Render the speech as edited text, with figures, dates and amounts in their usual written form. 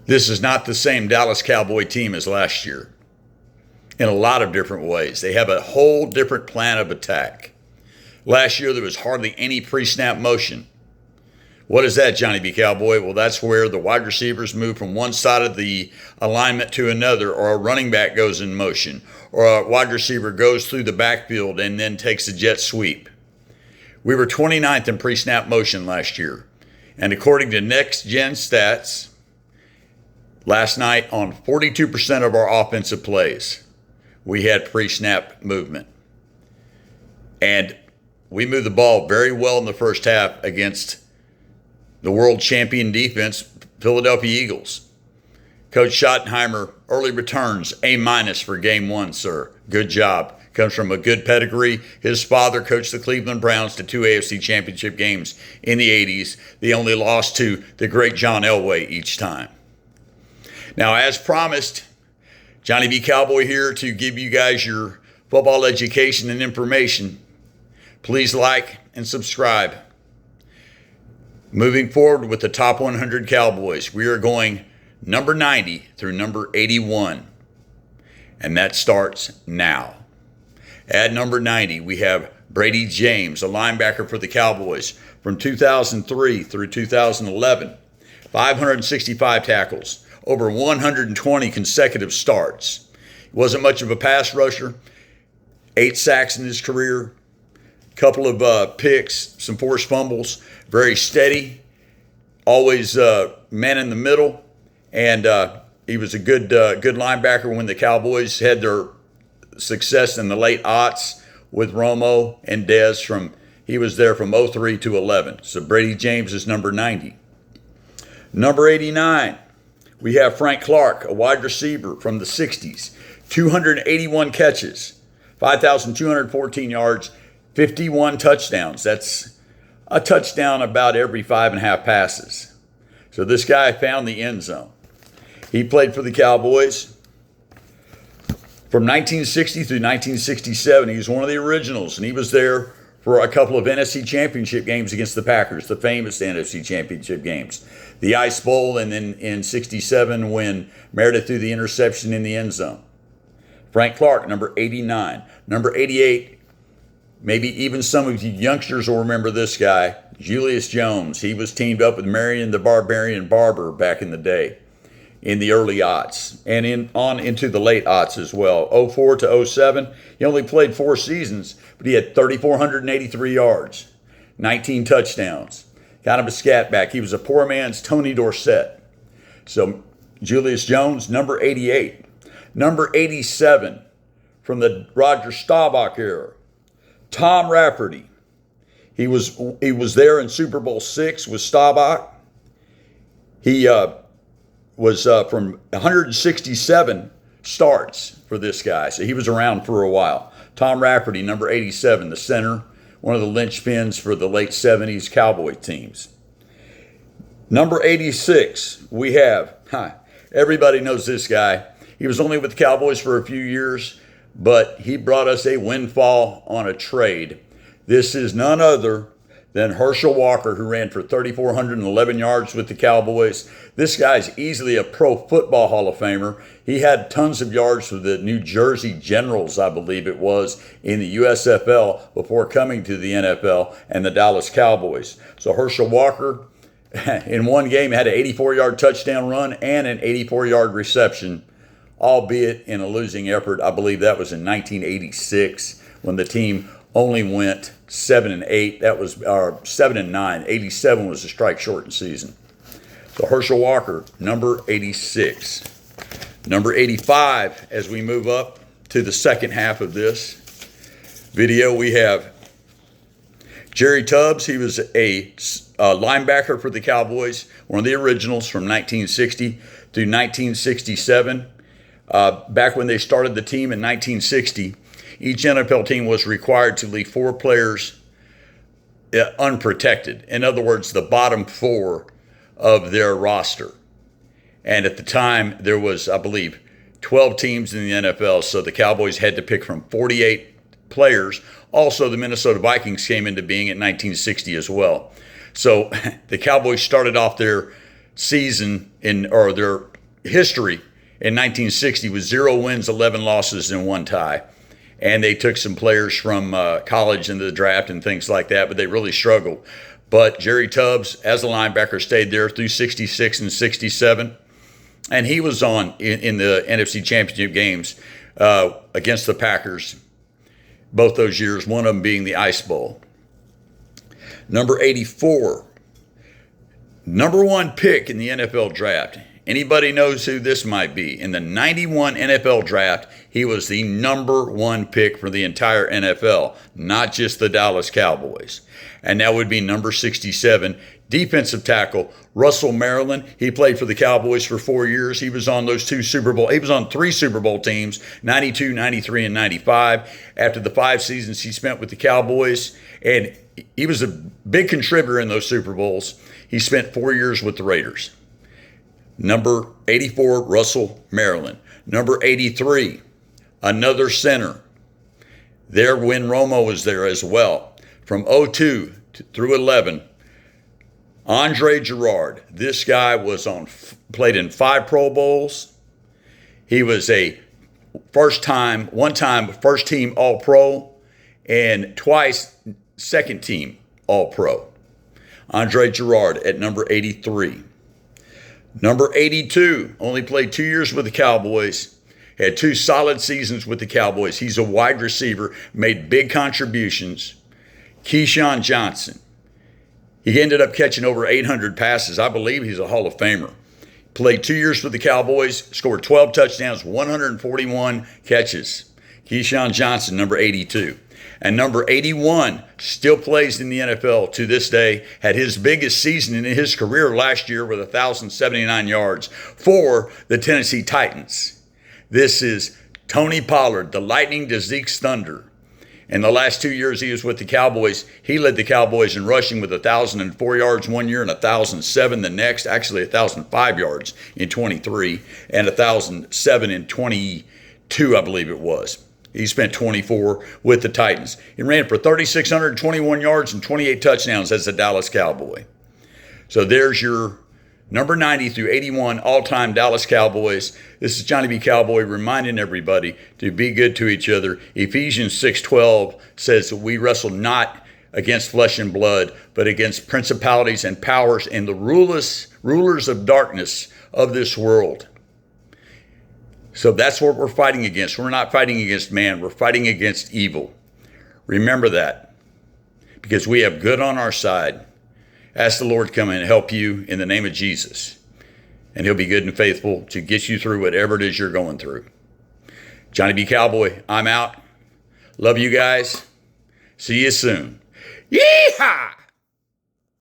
This is not the same Dallas Cowboy team as last year in a lot of different ways. They have a whole different plan of attack. Last year, there was hardly any pre-snap motion. What is that, Johnny B. Cowboy? Well, that's where the wide receivers move from one side of the alignment to another, or a running back goes in motion, or a wide receiver goes through the backfield and then takes a jet sweep. We were 29th in pre-snap motion last year. And according to Next Gen Stats, last night on 42% of our offensive plays, we had pre-snap movement. And we moved the ball very well in the first half against the world champion defense, Philadelphia Eagles. Coach Schottenheimer, early returns, A- for game one, sir. Good job. Comes from a good pedigree. His father coached the Cleveland Browns to 2 AFC championship games in the 80s. They only lost to the great John Elway each time. Now, as promised, Johnny B. Cowboy here to give you guys your football education and information. Please like and subscribe. Moving forward with the top 100 Cowboys, we are going number 90 through number 81. And that starts now. At number 90, we have Brady James, a linebacker for the Cowboys from 2003 through 2011. 565 tackles, over 120 consecutive starts. He wasn't much of a pass rusher. 8 sacks in his career. Couple of picks, some forced fumbles. Very steady. Always man in the middle. And he was a good linebacker when the Cowboys had their success in the late aughts with Romo and Dez. He was there from 03 to 11. So Brady James is number 90. Number 89, we have Frank Clark, a wide receiver from the 60s. 281 catches, 5,214 yards, 51 touchdowns. That's a touchdown about every 5.5 passes. So this guy found the end zone. He played for the Cowboys from 1960 through 1967. He was one of the originals, and he was there for a couple of NFC championship games against the Packers, the famous NFC championship games. The Ice Bowl, and then in 67 when Meredith threw the interception in the end zone. Frank Clark, number 89. Number 88, maybe even some of you youngsters will remember this guy, Julius Jones. He was teamed up with Marion the Barbarian Barber back in the day, in the early aughts, and on into the late aughts as well. 04 to 07, he only played 4 seasons, but he had 3,483 yards, 19 touchdowns. Kind of a scat back. He was a poor man's Tony Dorsett. So Julius Jones, number 88. Number 87, from the Roger Staubach era, Tom Rafferty. He was there in Super Bowl VI with Staubach. He was from 167 starts for this guy, so he was around for a while. Tom Rafferty, number 87, the center, one of the linchpins for the late 70s Cowboy teams. Number 86, we have, everybody knows this guy. He was only with the Cowboys for a few years, but he brought us a windfall on a trade. This is none other than Herschel Walker, who ran for 3,411 yards with the Cowboys. This guy's easily a Pro Football Hall of Famer. He had tons of yards for the New Jersey Generals, I believe it was, in the USFL before coming to the NFL and the Dallas Cowboys. So Herschel Walker, in one game, had an 84-yard touchdown run and an 84-yard reception, albeit in a losing effort. I believe that was in 1986 when the team only went 7-8. That was 7-9. 87 was a strike shortened season. So Herschel Walker, number 86. Number 85, as we move up to the second half of this video, we have Jerry Tubbs. He was a linebacker for the Cowboys, one of the originals from 1960 through 1967. Back when they started the team in 1960, each NFL team was required to leave 4 players unprotected. In other words, the bottom 4 of their roster. And at the time, there was, I believe, 12 teams in the NFL, so the Cowboys had to pick from 48 players. Also, the Minnesota Vikings came into being in 1960 as well. So the Cowboys started off their season their history in 1960 was 0 wins, 11 losses, and 1 tie. And they took some players from college into the draft and things like that, but they really struggled. But Jerry Tubbs, as a linebacker, stayed there through 66 and 67. And he was on in the NFC Championship games against the Packers both those years, one of them being the Ice Bowl. Number 84, number 1 pick in the NFL draft. Anybody knows who this might be? In the 91 NFL draft, he was the number 1 pick for the entire NFL, not just the Dallas Cowboys. And that would be number 67, defensive tackle Russell Maryland. He played for the Cowboys for 4 years. He was on those 2 Super Bowl. He was on 3 Super Bowl teams, 92, 93, and 95. After the 5 seasons he spent with the Cowboys, and he was a big contributor in those Super Bowls. He spent 4 years with the Raiders. Number 84, Russell Maryland. Number 83, another center. There when Romo was there as well. From 02 through 11, Andre Gerard. This guy was played in 5 Pro Bowls. He was a one-time first-team All-Pro, and twice second-team All-Pro. Andre Gerard at number 83. Number 82, only played 2 years with the Cowboys, had 2 solid seasons with the Cowboys. He's a wide receiver, made big contributions. Keyshawn Johnson. He ended up catching over 800 passes. I believe he's a Hall of Famer. Played 2 years for the Cowboys, scored 12 touchdowns, 141 catches. Keyshawn Johnson, number 82. And number 81 still plays in the NFL to this day, had his biggest season in his career last year with 1,079 yards for the Tennessee Titans. This is Tony Pollard, the Lightning to Zeke's Thunder. In the last 2 years he was with the Cowboys, he led the Cowboys in rushing with 1,004 yards one year and 1,007 the next, actually 1,005 yards in 23 and 1,007 in 22, I believe it was. He spent 24 with the Titans. He ran for 3,621 yards and 28 touchdowns as a Dallas Cowboy. So there's your number 90 through 81 all-time Dallas Cowboys. This is Johnny B. Cowboy reminding everybody to be good to each other. Ephesians 6:12 says that we wrestle not against flesh and blood, but against principalities and powers and the rulers of darkness of this world. So that's what we're fighting against. We're not fighting against man. We're fighting against evil. Remember that, because we have good on our side. Ask the Lord to come and help you in the name of Jesus. And he'll be good and faithful to get you through whatever it is you're going through. Johnny B. Cowboy, I'm out. Love you guys. See you soon. Yeehaw!